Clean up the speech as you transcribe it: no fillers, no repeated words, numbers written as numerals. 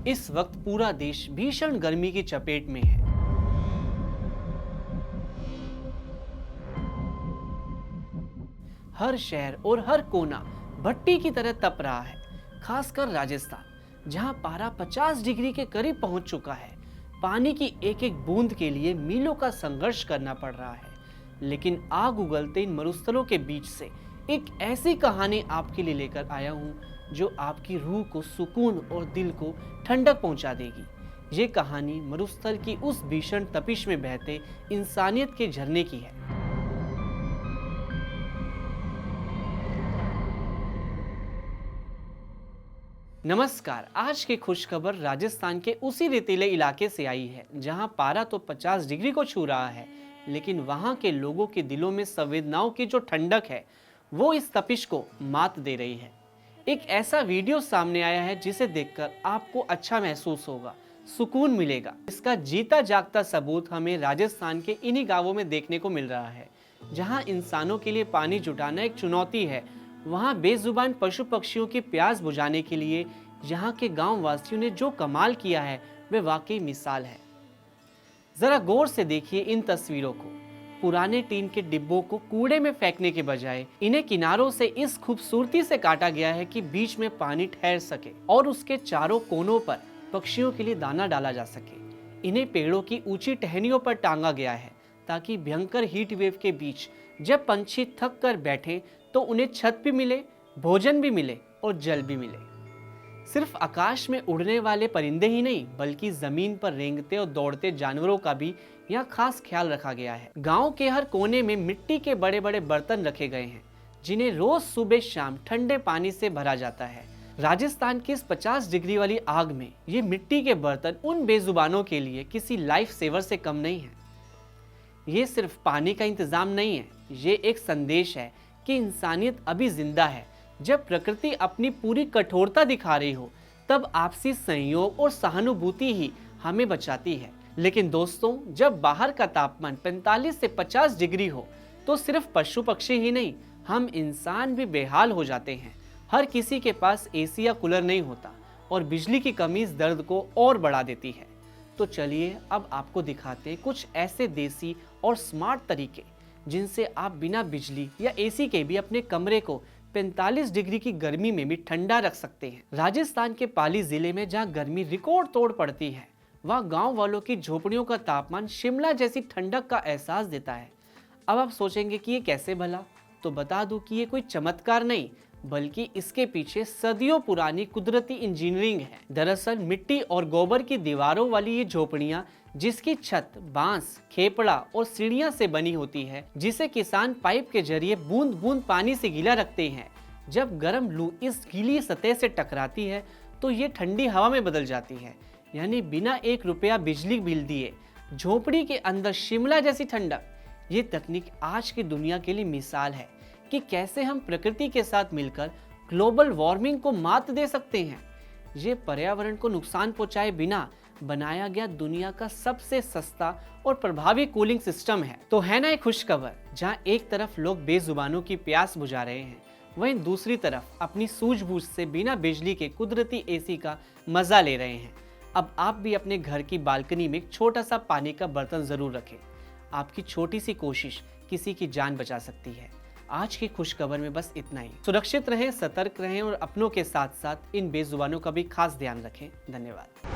इस वक्त पूरा देश भीषण गर्मी की चपेट में है। हर शहर और हर कोना भट्टी की तरह तप रहा है, खासकर राजस्थान, जहां पारा 50 डिग्री के करीब पहुंच चुका है। पानी की एक एक बूंद के लिए मीलों का संघर्ष करना पड़ रहा है। लेकिन आग उगलते इन मरुस्थलों के बीच से एक ऐसी कहानी आपके लिए लेकर आया हूं जो आपकी रूह को सुकून और दिल को ठंडक पहुंचा देगी। ये कहानी मरुस्थल की उस भीषण तपिश में बहते इंसानियत के झरने की है। नमस्कार। आज की खुशखबर राजस्थान के उसी रेतीले इलाके से आई है जहां पारा तो 50 डिग्री को छू रहा है, लेकिन वहां के लोगों के दिलों में संवेदनाओं की जो ठंडक है वो इस तपिश को मात दे रही है। एक ऐसा वीडियो सामने आया है जिसे देखकर आपको अच्छा महसूस होगा, सुकून मिलेगा। इसका जीता जागता सबूत हमें राजस्थान के इन्हीं गांवों में देखने को मिल रहा है, जहां इंसानों के लिए पानी जुटाना एक चुनौती है। वहां बेजुबान पशु पक्षियों की प्यास बुझाने के लिए यहाँ के गांव वासियों ने जो कमाल किया है वे वाकई मिसाल है। जरा गौर से देखिए इन तस्वीरों को। पुराने टीन के डिब्बों को कूड़े में फेंकने के बजाय इन्हें किनारों से इस खूबसूरती से काटा गया है कि बीच में पानी ठहर सके और उसके चारों कोनों पर पक्षियों के लिए दाना डाला जा सके। इन्हें पेड़ों की ऊंची टहनियों पर टांगा गया है ताकि भयंकर हीट वेव के बीच जब पंछी थक कर बैठे तो उन्हें छत भी मिले, भोजन भी मिले और जल भी मिले। सिर्फ आकाश में उड़ने वाले परिंदे ही नहीं, बल्कि जमीन पर रेंगते और दौड़ते जानवरों का भी यहाँ खास ख्याल रखा गया है। गांव के हर कोने में मिट्टी के बड़े बड़े बर्तन रखे गए हैं जिन्हें रोज सुबह शाम ठंडे पानी से भरा जाता है। राजस्थान की इस 50 डिग्री वाली आग में ये मिट्टी के बर्तन उन बेजुबानों के लिए किसी लाइफ सेवर से कम नहीं है। ये सिर्फ पानी का इंतजाम नहीं है, ये एक संदेश है कि इंसानियत अभी जिंदा है। जब प्रकृति अपनी पूरी कठोरता दिखा रही हो तब आपसी सहयोग और सहानुभूति ही हमें बचाती है। लेकिन दोस्तों, जब बाहर का तापमान 45 से 50 डिग्री हो तो सिर्फ पशु पक्षी ही नहीं, हम इंसान भी बेहाल हो जाते हैं। हर किसी के पास एसी या कूलर नहीं होता और बिजली की कमी इस दर्द को और बढ़ा देती है। तो चलिए अब आपको दिखाते हैं कुछ ऐसे देसी और स्मार्ट तरीके जिनसे आप बिना बिजली या एसी के भी अपने कमरे को 45 डिग्री की गर्मी में भी ठंडा रख सकते हैं। राजस्थान के पाली जिले में जहां गर्मी रिकॉर्ड तोड़ पड़ती है, वहां गांव वालों की झोपड़ियों का तापमान शिमला जैसी ठंडक का एहसास देता है। अब आप सोचेंगे कि ये कैसे भला? तो बता दूं कि ये कोई चमत्कार नहीं, बल्कि इसके पीछे सदियों पुरानी कुदरती इंजीनियरिंग है। दरअसल मिट्टी और गोबर की दीवारों वाली ये झोपड़ियां, जिसकी छत बांस, खेपड़ा और सीढ़ियां से बनी होती है, जिसे किसान पाइप के जरिए बूंद बूंद पानी से गीला रखते हैं। जब गर्म लू इस गीली सतह से टकराती है तो ये ठंडी हवा में बदल जाती है, यानी बिना 1 रुपया बिजली बिल दिए झोपड़ी के अंदर शिमला जैसी ठंडक। ये तकनीक आज की दुनिया के लिए मिसाल है कि कैसे हम प्रकृति के साथ मिलकर ग्लोबल वार्मिंग को मात दे सकते हैं। ये पर्यावरण को नुकसान पहुंचाए बिना बनाया गया दुनिया का सबसे सस्ता और प्रभावी कूलिंग सिस्टम है। तो है ना एक खुशखबर, जहां एक तरफ लोग बेजुबानों की प्यास बुझा रहे हैं, वहीं दूसरी तरफ अपनी सूझबूझ से बिना बिजली के कुदरती एसी का मजा ले रहे हैं। अब आप भी अपने घर की बालकनी में एक छोटा सा पानी का बर्तन जरूर रखें। आपकी छोटी सी कोशिश किसी की जान बचा सकती है। आज की खुशखबर में बस इतना ही। सुरक्षित रहें, सतर्क रहें और अपनों के साथ साथ इन बेजुबानों का भी खास ध्यान रखें। धन्यवाद।